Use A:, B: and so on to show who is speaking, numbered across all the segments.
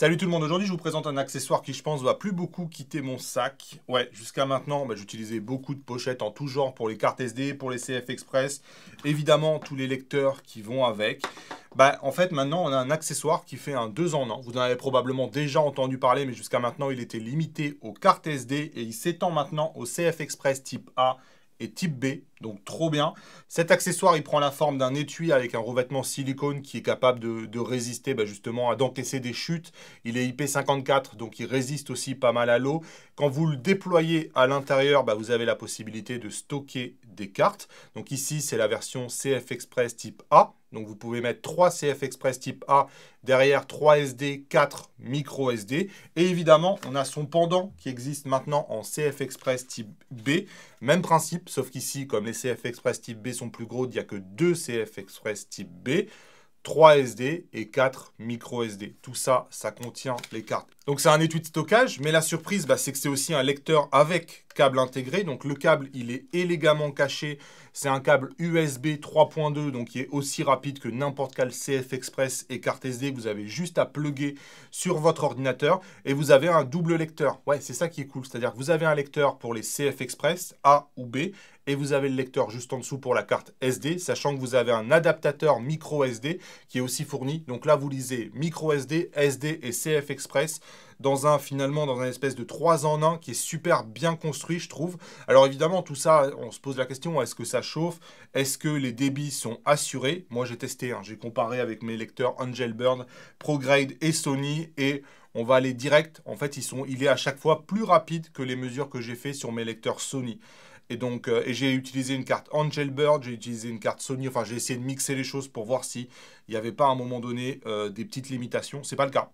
A: Salut tout le monde, aujourd'hui je vous présente un accessoire qui je pense va plus beaucoup quitter mon sac. Ouais, jusqu'à maintenant j'utilisais beaucoup de pochettes en tout genre pour les cartes SD, pour les CF Express, évidemment tous les lecteurs qui vont avec. En fait maintenant on a un accessoire qui fait un 2 en 1. Vous en avez probablement déjà entendu parler mais jusqu'à maintenant il était limité aux cartes SD et il s'étend maintenant au CF Express type A et type B, donc trop bien. Cet accessoire, il prend la forme d'un étui avec un revêtement silicone qui est capable de résister justement à d'encaisser des chutes. Il est IP54, donc il résiste aussi pas mal à l'eau. Quand vous le déployez à l'intérieur, vous avez la possibilité de stocker des cartes. Donc ici, c'est la version CF Express type A. Donc vous pouvez mettre 3 CF Express type A, derrière 3 SD, 4 micro SD. Et évidemment, on a son pendant qui existe maintenant en CF Express type B. Même principe, sauf qu'ici, comme les CF Express type B sont plus gros, il n'y a que 2 CF Express type B. 3 SD et 4 micro SD. Tout ça, ça contient les cartes. Donc c'est un étui de stockage, mais la surprise, c'est que c'est aussi un lecteur avec câble intégré. Donc le câble, il est élégamment caché. C'est un câble USB 3.2, donc qui est aussi rapide que n'importe quel CF Express et carte SD. Vous avez juste à plugger sur votre ordinateur et vous avez un double lecteur. Ouais, c'est ça qui est cool. C'est-à-dire que vous avez un lecteur pour les CF Express A ou B et vous avez le lecteur juste en dessous pour la carte SD, sachant que vous avez un adaptateur micro SD qui est aussi fourni. Donc là, vous lisez micro SD, SD et CF Express finalement dans un espèce de 3 en 1 qui est super bien construit, je trouve. Alors évidemment, tout ça, on se pose la question, est-ce que ça chauffe? Est-ce que les débits sont assurés? Moi, j'ai testé, j'ai comparé avec mes lecteurs Angelbird, ProGrade et Sony et on va aller direct. En fait, il est à chaque fois plus rapide que les mesures que j'ai fait sur mes lecteurs Sony. Et donc, j'ai utilisé une carte Angelbird, j'ai utilisé une carte Sony, enfin j'ai essayé de mixer les choses pour voir s'il n'y avait pas à un moment donné des petites limitations. C'est pas le cas.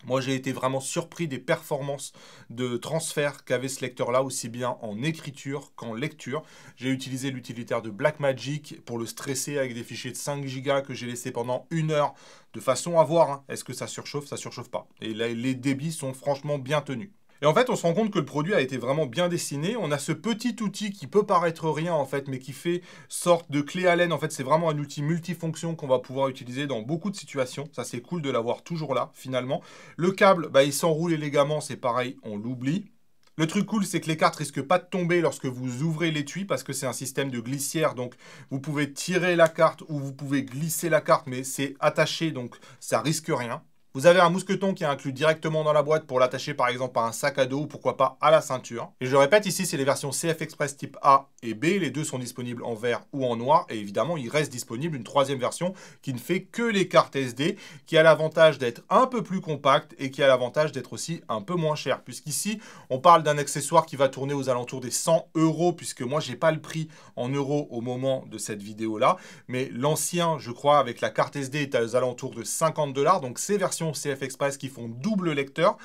A: Moi, j'ai été vraiment surpris des performances de transfert qu'avait ce lecteur-là, aussi bien en écriture qu'en lecture. J'ai utilisé l'utilitaire de Blackmagic pour le stresser avec des fichiers de 5 Go que j'ai laissé pendant 1 heure, de façon à voir est-ce que ça surchauffe, ça surchauffe pas. Et là, les débits sont franchement bien tenus. Et en fait, on se rend compte que le produit a été vraiment bien dessiné. On a ce petit outil qui peut paraître rien, en fait, mais qui fait sorte de clé Allen. En fait, c'est vraiment un outil multifonction qu'on va pouvoir utiliser dans beaucoup de situations. Ça, c'est cool de l'avoir toujours là, finalement. Le câble, il s'enroule élégamment, c'est pareil, on l'oublie. Le truc cool, c'est que les cartes risquent pas de tomber lorsque vous ouvrez l'étui parce que c'est un système de glissière. Donc, vous pouvez tirer la carte ou vous pouvez glisser la carte, mais c'est attaché, donc ça risque rien. Vous avez un mousqueton qui est inclus directement dans la boîte pour l'attacher par exemple à un sac à dos ou pourquoi pas à la ceinture. Et je répète, ici c'est les versions CF Express type A et B. Les deux sont disponibles en vert ou en noir. Et évidemment, il reste disponible une troisième version qui ne fait que les cartes SD, qui a l'avantage d'être un peu plus compacte et qui a l'avantage d'être aussi un peu moins cher. Puisqu'ici, on parle d'un accessoire qui va tourner aux alentours des 100 €, puisque moi, j'ai pas le prix en euros au moment de cette vidéo-là. Mais l'ancien, je crois, avec la carte SD est aux alentours de 50 $. Donc ces versions CF Express qui font double lecteur,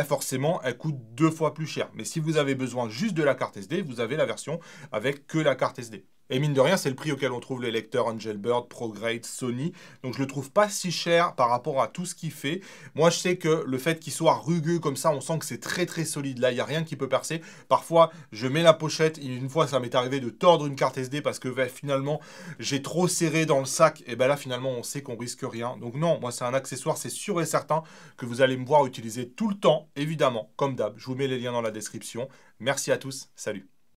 A: forcément, elles coûtent 2 fois plus cher. Mais si vous avez besoin juste de la carte SD, vous avez la version avec que la carte SD. Et mine de rien, c'est le prix auquel on trouve les lecteurs Angelbird, ProGrade, Sony. Donc je le trouve pas si cher par rapport à tout ce qu'il fait. Moi, je sais que le fait qu'il soit rugueux comme ça, on sent que c'est très très solide. Là, il n'y a rien qui peut percer. Parfois, je mets la pochette. Une fois, ça m'est arrivé de tordre une carte SD parce que finalement, j'ai trop serré dans le sac. Et là, finalement, on sait qu'on risque rien. Donc non, moi, c'est un accessoire, c'est sûr et certain que vous allez me voir utiliser tout le temps, évidemment, comme d'hab. Je vous mets les liens dans la description. Merci à tous. Salut.